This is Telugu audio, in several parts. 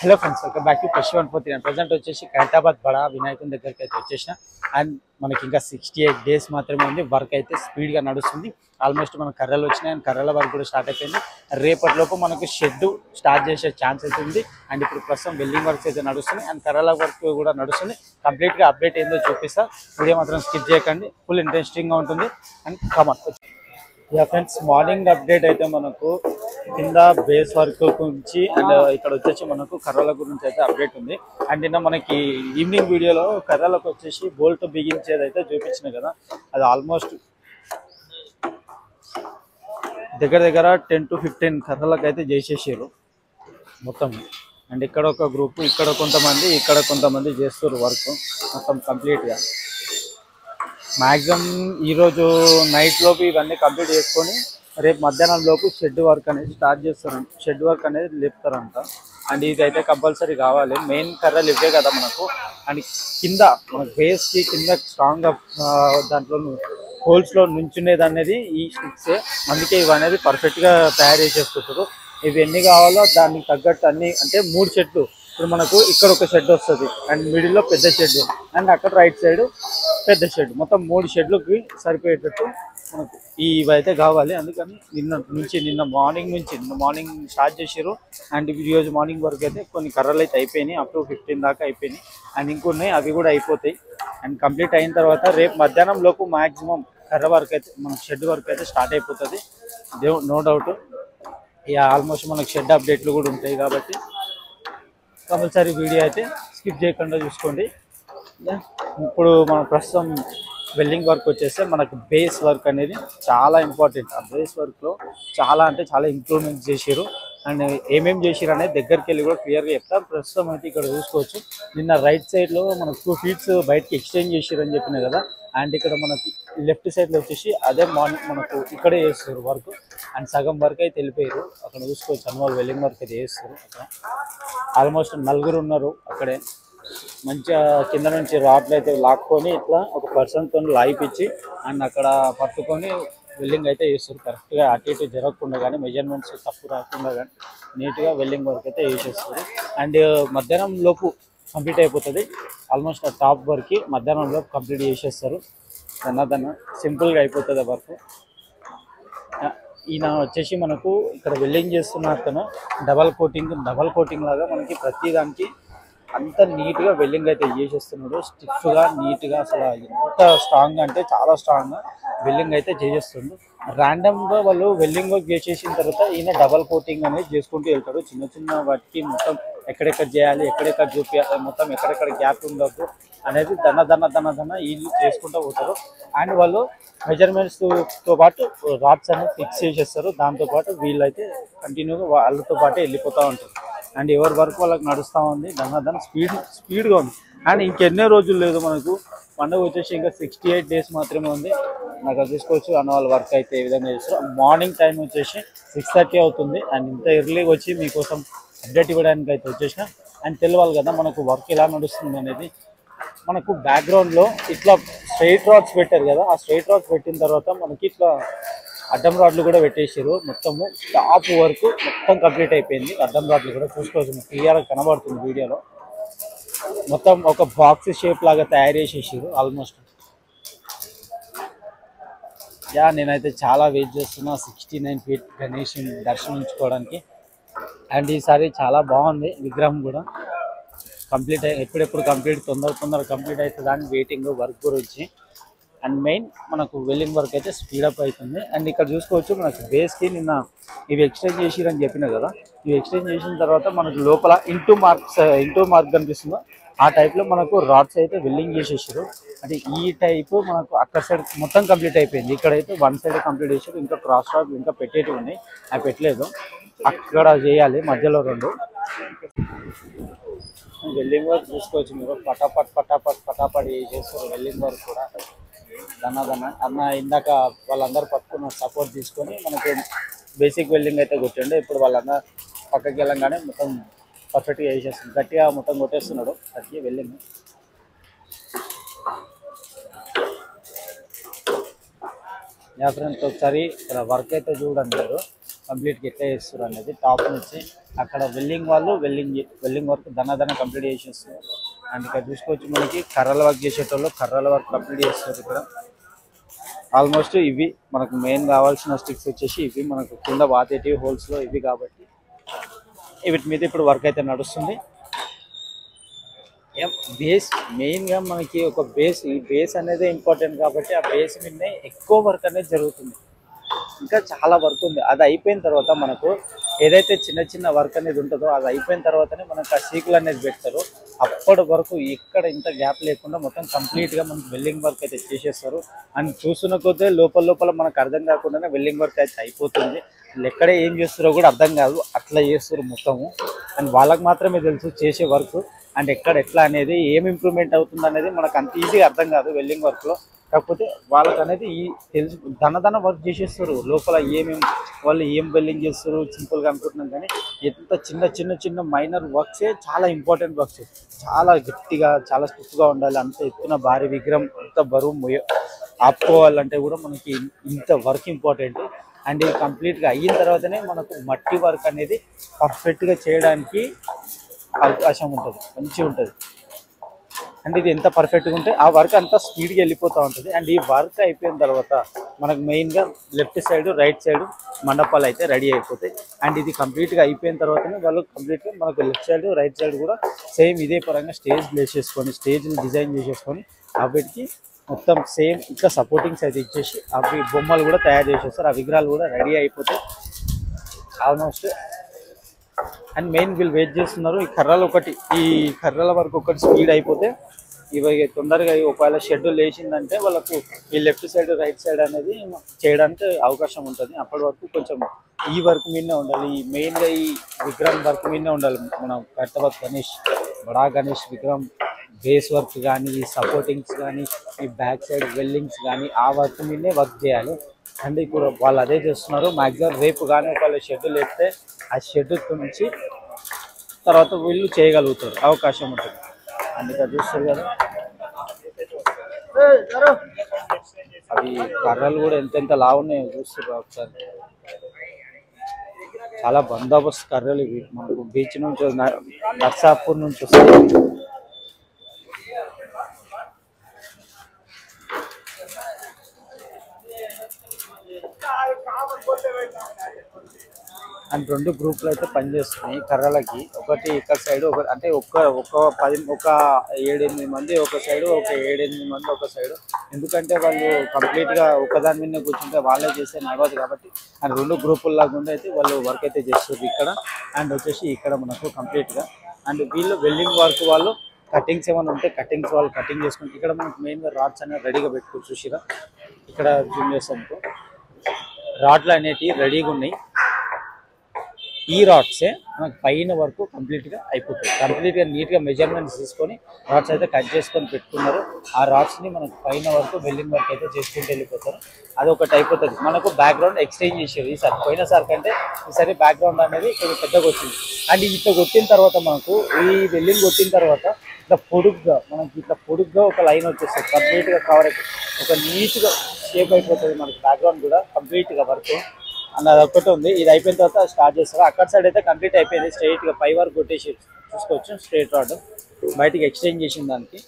Hello friends, welcome back to question 143. And present వచ్చేసి ఖైరతాబాద్ బడా వినాయకుని దగ్గరికి అయితే వచ్చేసిన. అండ్ మనకి ఇంకా 68 డేస్ మాత్రమే ఉంది. వర్క్ అయితే స్పీడ్గా నడుస్తుంది. ఆల్మోస్ట్ మన కర్రలు వచ్చినాయి అండ్ కర్రల వర్క్ కూడా స్టార్ట్ అయిపోయింది. రేపటిలోపు మనకు షెడ్ స్టార్ట్ చేసే ఛాన్స్ అయితే ఉంది. అండ్ ఇప్పుడు ప్రస్తుతం వెల్డింగ్ వర్క్స్ అయితే నడుస్తుంది అండ్ కర్రల వర్క్ కూడా నడుస్తుంది. కంప్లీట్గా అప్డేట్ ఏందో చూపిస్తా. వీడియో మాత్రం స్కిప్ చేయకండి, ఫుల్ ఇంట్రెస్టింగ్గా ఉంటుంది. And come on friends, morning update అయితే మనకు కింద బేస్ వర్క్ గురించి అండ్ ఇక్కడ వచ్చేసి మనకు కర్రల గురించి అయితే అప్డేట్ ఉంది. అండ్ నిన్న మనకి ఈవినింగ్ వీడియోలో కర్రలకు వచ్చేసి బోల్ట్ బిగించేది అయితే చూపించిన కదా, అది ఆల్మోస్ట్ దగ్గర దగ్గర 10 to 15 కర్రలకు అయితే చేసేసారు మొత్తం. అండ్ ఇక్కడ ఒక గ్రూప్, ఇక్కడ కొంతమంది చేస్తారు వర్క్ మొత్తం కంప్లీట్గా. మ్యాక్సిమం ఈరోజు నైట్ లోపు ఇవన్నీ కంప్లీట్ చేసుకొని రేపు మధ్యాహ్నం లోపు షెడ్ వర్క్ అనేది స్టార్ట్ చేస్తారంట. షెడ్ వర్క్ అనేది లేపుతారంట. అండ్ ఇదైతే కంపల్సరీ కావాలి. మెయిన్ కర్రలు ఇవే కదా మనకు. అండ్ కింద మన బేస్కి కింద స్ట్రాంగ్గా దాంట్లో హోల్స్లో నుంచునేది అనేది ఈ స్టిక్సే. అందుకే ఇవి అనేది పర్ఫెక్ట్గా తయారు చేసేసుకుంటారు. ఇవి ఎన్ని కావాలో దానికి తగ్గట్టు అన్ని, అంటే 3 షెడ్లు. ఇప్పుడు మనకు ఇక్కడ ఒక షెడ్ వస్తుంది అండ్ మిడిల్లో పెద్ద షెడ్ అండ్ అక్కడ రైట్ సైడ్ పెద్ద షెడ్, మొత్తం 3 షెడ్లకి సరిపోయేటట్టు మనకు ఇవైతే కావాలి. అందుకని నిన్న మార్నింగ్ స్టార్ట్ చేసారు. అండ్ ఈరోజు మార్నింగ్ వరకు అయితే కొన్ని కర్రలు అయితే అయిపోయినాయి, అప్ టు 15 దాకా అయిపోయినాయి. అండ్ ఇంకొన్నాయి, అవి కూడా అయిపోతాయి. అండ్ కంప్లీట్ అయిన తర్వాత రేపు మధ్యాహ్నం లోపు మ్యాక్సిమం కర్ర వర్క్ అయితే మనకు షెడ్ వర్క్ అయితే స్టార్ట్ అయిపోతుంది, నో డౌట్. ఇక ఆల్మోస్ట్ మనకు షెడ్ అప్డేట్లు కూడా ఉంటాయి కాబట్టి కంపల్సరీ వీడియో అయితే స్కిప్ చేయకుండా చూసుకోండి. ఇప్పుడు మన ప్రస్తుతం వెల్డింగ్ వర్క్ వచ్చేస్తే మనకు బేస్ వర్క్ అనేది చాలా ఇంపార్టెంట్. ఆ బేస్ వర్క్లో చాలా అంటే చాలా ఇంప్రూవ్మెంట్ చేసారు. అండ్ ఏమేమి చేసారు అనేది దగ్గరికి వెళ్ళి కూడా క్లియర్గా చెప్తాం. ప్రస్తుతం అయితే ఇక్కడ చూసుకోవచ్చు, నిన్న రైట్ సైడ్లో మనకు 2 feet బయటకి ఎక్స్టెండ్ చేసారు అని చెప్పిన కదా. అండ్ ఇక్కడ మనకి లెఫ్ట్ సైడ్లో వచ్చేసి అదే మార్నింగ్ మనకు ఇక్కడే చేస్తారు వర్క్. అండ్ సగం వర్క్ అయితే వెళ్ళిపోయారు. అక్కడ చూసుకోవచ్చు అన్నవాళ్ళు వెల్డింగ్ వర్క్ అయితే చేస్తారు. అక్కడ ఆల్మోస్ట్ 4 ఉన్నారు అక్కడే. మంచిగా కింద నుంచి రాడ్లు అయితే లాక్కొని ఇట్లా ఒక పర్సన్తో లాయిపించి అండ్ అక్కడ పట్టుకొని వెల్డింగ్ అయితే చేస్తారు. కరెక్ట్గా అటు ఇటు జరగకుండా కానీ, మెజర్మెంట్స్ తప్పు రాకుండా కానీ నీట్గా వెల్డింగ్ వర్క్ అయితే చేసేస్తారు. అండ్ మధ్యాహ్నం లోపు కంప్లీట్ అయిపోతుంది. ఆల్మోస్ట్ ఆ టాప్ వర్క్ మధ్యాహ్నం లోపు కంప్లీట్ చేసేస్తారు. దన్న సింపుల్గా అయిపోతుంది వర్క్. ఈయన వచ్చేసి మనకు ఇక్కడ వెల్డింగ్ చేస్తున్న అతను డబల్ కోటింగ్ లాగా మనకి ప్రతి దానికి అంత నీట్గా వెల్డింగ్ అయితే చేసేస్తున్నాడు. స్టిఫ్గా నీట్గా, అసలు ఎంత స్ట్రాంగ్ అంటే చాలా స్ట్రాంగ్గా వెల్డింగ్ అయితే చేసేస్తుండు. ర్యాండమ్గా వాళ్ళు వెల్డింగ్ వర్క్ చేసేసిన తర్వాత ఈయన డబల్ కోటింగ్ అనేది చేసుకుంటూ వెళ్తాడు. చిన్న వాటికి మొత్తం ఎక్కడెక్కడ చేయాలి, ఎక్కడెక్కడ చూపించాలి, మొత్తం ఎక్కడెక్కడ గ్యాప్ ఉండదు అనేది దన్న వీళ్ళు చేసుకుంటూ పోతారు. అండ్ వాళ్ళు మెజర్మెంట్స్తో పాటు రాడ్స్ అనేది ఫిక్స్ చేసేస్తారు. దాంతోపాటు వీళ్ళైతే కంటిన్యూగా వాళ్ళతో పాటే వెళ్ళిపోతూ ఉంటారు. అండ్ ఎవరి వర్క్ వాళ్ళకి నడుస్తూ ఉంది. దన్న స్పీడ్గా ఉంది. అండ్ ఇంకెన్నో రోజులు లేదు మనకు పండుగ వచ్చేసి, ఇంకా 68 డేస్ మాత్రమే ఉంది. నాకు అది తీసుకోవచ్చు అన్న వాళ్ళ వర్క్ అయితే ఏ విధంగా చేస్తారు. మార్నింగ్ టైం వచ్చేసి 6:30 అవుతుంది. అండ్ ఇంత ఎర్లీగా వచ్చి మీకోసం అప్డేట్ ఇవ్వడానికి అయితే వచ్చేసిన. అండ్ తెలియాలి కదా మనకు వర్క్ ఎలా నడుస్తుంది అనేది. మనకు బ్యాక్గ్రౌండ్లో ఇట్లా స్ట్రైట్ రాడ్స్ పెట్టారు కదా, ఆ స్ట్రైట్ రాడ్స్ పెట్టిన తర్వాత మనకి ఇట్లా అడ్డం రాడ్లు కూడా పెట్టేసారు. మొత్తము టాప్ వర్క్ మొత్తం కంప్లీట్ అయిపోయింది. అడ్డం రాడ్లు కూడా చూసుకోవచ్చు, క్లియర్గా కనబడుతుంది వీడియోలో. మొత్తం ఒక బాక్స్ షేప్ లాగా తయారు చేసేసారు ఆల్మోస్ట్. నేనైతే చాలా వెయిట్ చేస్తున్నా 69 feet గణేష్ దర్శించుకోవడానికి. అండ్ ఈసారి చాలా బాగుంది విగ్రహం కూడా. కంప్లీట్ ఎప్పుడెప్పుడు తొందర కంప్లీట్ అవుతుంది అని వెయిటింగ్ వర్క్ గురించి. అండ్ మెయిన్ మనకు వెల్డింగ్ వర్క్ అయితే స్పీడప్ అవుతుంది. అండ్ ఇక్కడ చూసుకోవచ్చు మనకు బేస్కి నిన్న ఇవి ఎక్స్టెండ్ చేసిరని చెప్పిన కదా. ఇవి ఎక్స్టెండ్ చేసిన తర్వాత మనకు లోపల ఇంటూ మార్క్ కనిపిస్తుందో ఆ టైప్లో మనకు రాడ్స్ అయితే వెల్డింగ్ చేసేసారు. అంటే ఈ టైపు మనకు అక్కడ సైడ్ మొత్తం కంప్లీట్ అయిపోయింది. ఇక్కడైతే 1 side కంప్లీట్ చేసారు. ఇంకా క్రాస్ రాడ్ ఇంకా పెట్టేటివి ఉన్నాయి, అవి పెట్టలేదు. అక్కడ చేయాలి మధ్యలో 2. వెల్డింగ్ వర్క్ చూసుకోవచ్చు మీరు, పటాపట్ చేస్తారు వెల్డింగ్ వర్క్ కూడా. అన్న ఇందాక వాళ్ళందరూ పట్టుకున్న సపోర్ట్ తీసుకొని మనకు బేసిక్ వెల్డింగ్ అయితే కొట్టిండు. ఇప్పుడు వాళ్ళందరూ పక్కకి వెళ్ళంగానే మొత్తం పర్ఫెక్ట్గా చేసేస్తుంది. గట్టిగా మొత్తం కొట్టేస్తున్నాడు గట్టిగా వెల్డింగ్. ఫ్రెండ్స్ ఒకసారి ఇక్కడ వర్క్ అయితే చూడండి మీరు. కంప్లీట్గా ఎట్లా చేస్తారు అనేది టాప్ నుంచి అక్కడ వెల్డింగ్ వాళ్ళు వెల్డింగ్ వర్క్ దన కంప్లీట్ చేసేస్తారు. అండ్ ఇక్కడ చూసుకోవచ్చు మనకి కర్రల వర్క్ చేసేటోళ్ళు కర్రల వర్క్ కంప్లీట్ చేస్తారు. ఇక్కడ ఆల్మోస్ట్ ఇవి మనకు మెయిన్ కావాల్సిన స్టిక్స్ వచ్చేసి ఇవి మనకు కింద వాతేటివి హోల్స్లో ఇవి కాబట్టి వీటి మీద ఇప్పుడు వర్క్ అయితే నడుస్తుంది. బేస్ మెయిన్గా మనకి ఒక బేస్ ఈ బేస్ అనేది ఇంపార్టెంట్ కాబట్టి ఆ బేస్ మీదనే ఎక్కువ వర్క్ అనేది జరుగుతుంది. ఇంకా చాలా వర్క్ ఉంది. అది అయిపోయిన తర్వాత మనకు ఏదైతే చిన్న వర్క్ అనేది ఉంటుందో అది అయిపోయిన తర్వాతనే మనకు ఆ సీకులు అనేది పెడతారు. అప్పటి వరకు ఇక్కడ ఇంత గ్యాప్ లేకుండా మొత్తం కంప్లీట్గా మనకు వెల్డింగ్ వర్క్ అయితే చేసేస్తారు. అండ్ చూస్తున్న కొద్దీ లోపల మనకు అర్థం కాకుండానే వెల్డింగ్ వర్క్ అయితే అయిపోతుంది. ఎక్కడ ఏం చేస్తారో కూడా అర్థం కాదు, అట్లా చేస్తారు మొత్తము. అండ్ వాళ్ళకి మాత్రమే తెలుసు చేసే వర్క్ అండ్ ఎట్లా అనేది ఏం ఇంప్రూవ్మెంట్ అవుతుంది అనేది మనకు అంత ఈజీగా అర్థం కాదు వెల్డింగ్ వర్క్లో. కాకపోతే వాళ్ళకి అనేది ఈ తెలుసు దన వర్క్ చేసేస్తారు. లోపల వాళ్ళు ఏం వెల్డింగ్ చేస్తారు సింపుల్గా అనుకుంటున్నాం కానీ ఎంత చిన్న మైనర్ వర్క్సే చాలా ఇంపార్టెంట్ వర్క్స్. చాలా గట్టిగా చాలా స్టిఫ్గా ఉండాలి. అంత ఎత్తున భారీ విగ్రహం అంత బరువు ఆపుకోవాలంటే కూడా మనకి ఇంత వర్క్ ఇంపార్టెంట్. అండ్ ఇది కంప్లీట్గా అయిన తర్వాతనే మనకు మట్టి వర్క్ అనేది పర్ఫెక్ట్గా చేయడానికి అవకాశం ఉంటుంది, మంచిగా ఉంటుంది. అండ్ ఇది ఎంత పర్ఫెక్ట్గా ఉంటే ఆ వర్క్ అంతా స్పీడ్గా వెళ్ళిపోతూ ఉంటుంది. అండ్ ఈ వర్క్ అయిపోయిన తర్వాత మనకు మెయిన్గా లెఫ్ట్ సైడ్ రైట్ సైడ్ మండపాలు అయితే రెడీ అయిపోతాయి. అండ్ ఇది కంప్లీట్గా అయిపోయిన తర్వాతనే వాళ్ళు కంప్లీట్గా మనకు లెఫ్ట్ సైడ్ రైట్ సైడ్ కూడా సేమ్ ఇదే పరంగా స్టేజ్ వేసేసుకొని స్టేజ్ని డిజైన్ చేసేసుకొని వాటికి మొత్తం సేమ్ ఇంకా సపోర్టింగ్స్ అయితే ఇచ్చేసి అవి బొమ్మలు కూడా తయారు చేసేస్తారు. ఆ విగ్రహాలు కూడా రెడీ అయిపోతాయి ఆల్మోస్ట్. అండ్ మెయిన్ వీళ్ళు వెయిట్ చేస్తున్నారు ఈ కర్రల వరకు ఒకటి స్పీడ్ అయిపోతే ఇవి తొందరగా ఒకవేళ షెడ్యూల్ వేసిందంటే వాళ్ళకు ఈ లెఫ్ట్ సైడ్ రైట్ సైడ్ అనేది చేయడానికి అవకాశం ఉంటుంది. అప్పటి వరకు కొంచెం ఈ వర్క్ మీదనే ఉండాలి, మెయిన్గా ఈ విగ్రహం వర్క్ మీదనే ఉండాలి. మనం కర్తవత్ గణేష్ బడా గణేష్ విగ్రహం బేస్ వర్క్ కానీ ఈ సపోర్టింగ్స్ కానీ ఈ బ్యాక్ సైడ్ వెల్డింగ్స్ కానీ ఆ వర్క్ మీదనే వర్క్ చేయాలి. అండ్ ఇప్పుడు వాళ్ళు అదే చేస్తున్నారు. మ్యాక్సిమం రేపు కానీ ఒకవేళ షెడ్యూల్ వేస్తే ఆ షెడ్యూల్ నుంచి తర్వాత వీళ్ళు చేయగలుగుతారు, అవకాశం ఉంటుంది. అందుకే చూస్తారు కదా అవి కర్రలు కూడా ఎంత లావు ఉన్నాయో చూస్తారు ఒకసారి. చాలా బందోబస్తు కర్రలు ఇవి. మనకు బీచ్ నుంచి నర్సాపూర్ నుంచి వస్తాయి. అండ్ 2 గ్రూపులు అయితే పనిచేస్తున్నాయి కర్రలకి. ఒకటి ఇక్కడ సైడ్ ఒకటి అంటే ఒక 7-8 మంది ఒక సైడు, ఒక 7-8 మంది ఒక సైడు. ఎందుకంటే వాళ్ళు కంప్లీట్గా ఒకదాని మీద కూర్చుంటే వాళ్ళే చేస్తే నడవదు కాబట్టి అండ్ 2 గ్రూపుల్లాగా అయితే వాళ్ళు వర్క్ అయితే చేస్తారు ఇక్కడ. అండ్ వచ్చేసి ఇక్కడ మనకు కంప్లీట్గా అండ్ వీళ్ళు వెల్డింగ్ వర్క్ వాళ్ళు కటింగ్స్ ఏమైనా ఉంటే కటింగ్స్ వాళ్ళు కటింగ్ చేసుకుంటే ఇక్కడ మనకు మెయిన్గా రాడ్స్ అనేవి రెడీగా పెట్టుకోవచ్చు. చూసిరా ఇక్కడ జూమ్ చేస్తాము రాడ్లు అనేటివి రెడీగా ఉన్నాయి. ఈ రాడ్సే మనకు పైన వరకు కంప్లీట్గా అయిపోతుంది. కంప్లీట్గా నీట్గా మెజర్మెంట్స్ తీసుకొని రాడ్స్ అయితే కట్ చేసుకొని పెట్టుకున్నారు. ఆ రాడ్స్ని మనకు పైన వరకు వెల్డింగ్ వర్క్ అయితే చేసుకుంటూ వెళ్ళిపోతారు. అది ఒకటి అయిపోతుంది. మనకు బ్యాక్గ్రౌండ్ ఎక్స్చేంజ్ చేసేది ఈసారి పోయినసారి కంటే ఈసారి బ్యాక్గ్రౌండ్ అనేది కొంచెం పెద్దగా వచ్చింది. అండ్ ఇట్లా కొట్టిన తర్వాత మనకు ఈ వెల్డింగ్ కొట్టిన తర్వాత ఇట్లా పొడుగ్గా ఒక లైన్ వచ్చేస్తుంది. కంప్లీట్గా కవర్ అయిపోతుంది. ఒక నీట్గా షేప్ అయిపోతుంది మనకి బ్యాక్గ్రౌండ్ కూడా కంప్లీట్గా వర్క్ అన్న అదొక్కటి ఉంది. ఇది అయిపోయిన తర్వాత స్టార్ట్ చేస్తారు. అక్కడ సైడ్ అయితే కంప్లీట్ అయిపోయింది. స్ట్రైట్గా పై వరకు కొట్టేసి చూసుకోవచ్చు. స్ట్రైట్ రాడ్ బయటికి ఎక్స్చేంజ్ చేసిన దానికి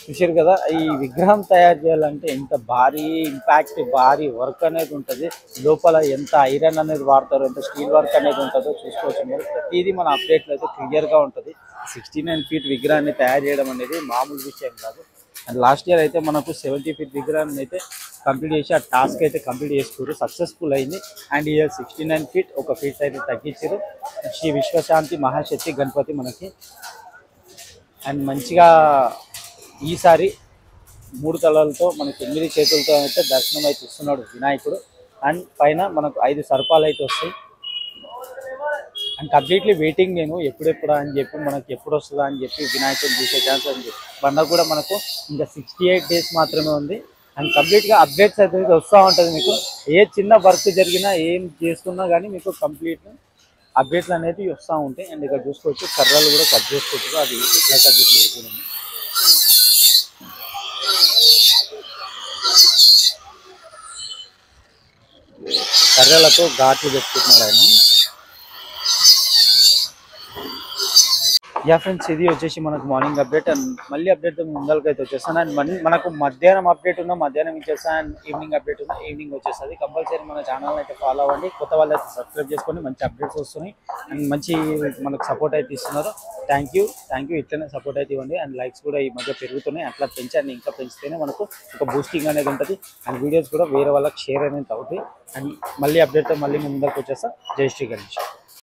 చూసారు కదా. ఈ విగ్రహం తయారు చేయాలంటే ఎంత భారీ ఇంపాక్ట్ భారీ వర్క్ అనేది ఉంటుంది. లోపల ఎంత ఐరన్ అనేది వాడతారో ఎంత స్టీల్ వర్క్ అనేది ఉంటుందో చూసుకోవచ్చు. మీరు ప్రతిదీ మన అప్డేట్లో అయితే క్లియర్గా ఉంటుంది. 69 ఫీట్ విగ్రహాన్ని తయారు చేయడం అనేది మామూలు విషయం కాదు. అండ్ లాస్ట్ ఇయర్ అయితే మనకు 70 ఫీట్ విగ్రహాన్ని అయితే కంప్లీట్ చేసి ఆ టాస్క్ అయితే కంప్లీట్ చేసుకున్నారు, సక్సెస్ఫుల్ అయింది. అండ్ ఇయర్ 69 ఫీట్ ఒక ఫీట్ అయితే తగ్గించారు. శ్రీ విశ్వశాంతి మహాశక్తి గణపతి మనకి. అండ్ మంచిగా ఈసారి 3 తలలతో మనకి 8 చేతులతో అయితే దర్శనం అయితే ఇస్తున్నాడు వినాయకుడు. అండ్ పైన మనకు 5 సర్పాలు అయితే వస్తాయి. అండ్ కంప్లీట్లీ వెయిటింగ్ నేను ఎప్పుడెప్పుడా అని చెప్పి మనకి ఎప్పుడు వస్తుందా అని చెప్పి వినాయకుడిని చూసే ఛాన్స్ అని చెప్పి పండుగ కూడా మనకు ఇంకా 68 డేస్ మాత్రమే ఉంది. అండ్ కంప్లీట్గా అప్డేట్స్ అయితే వస్తూ ఉంటుంది. మీకు ఏ చిన్న వర్క్ జరిగినా ఏం చేస్తున్నా కానీ మీకు కంప్లీట్ అప్డేట్లు అనేవి వస్తూ ఉంటాయి. అండ్ ఇక్కడ చూసుకోవచ్చు కర్రలు కూడా కట్ చేసుకోవచ్చు. అది ఎట్లా కట్ చేసుకోవచ్చు. కర్రలతో ఘాట్లు పెట్టుకుంటున్నాడు ఆయన. యా ఫ్రెండ్స్, ఇది వచ్చేసి మనకు మార్నింగ్ అప్డేట్. అండ్ మళ్ళీ అప్డేట్ ముందరికి అయితే వచ్చేస్తాను. అండ్ మనకు మధ్యాహ్నం అప్డేట్ ఉన్నా మధ్యాహ్నం ఇచ్చేస్తాను, అండ్ ఈవినింగ్ అప్డేట్ ఉన్నా ఈవినింగ్ వచ్చేస్తుంది. కంపల్సరీ మన ఛానల్ అయితే ఫాలో అవ్వండి. కొత్త వాళ్ళు అయితే సబ్స్క్రైబ్ చేసుకోండి. మంచి అప్డేట్స్ వస్తున్నాయి అండ్ మంచి మనకు సపోర్ట్ అయితే ఇస్తున్నారు. Thank you. ఇట్లనే సపోర్ట్ అయితే ఇవ్వండి. అండ్ లైక్స్ కూడా ఈ మధ్య పెరుగుతున్నాయి. అట్లా పెంచండి, ఇంకా పెంచితేనే మనకు ఒక బూస్టింగ్ అనేది ఉంటుంది. అండ్ వీడియోస్ కూడా వేరే వాళ్ళకి షేర్ అనేది అవుతాయి. అండ్ మళ్ళీ అప్డేట్తో మళ్ళీ ముందరికి వచ్చేస్తా. జై శ్రీ గణేష్.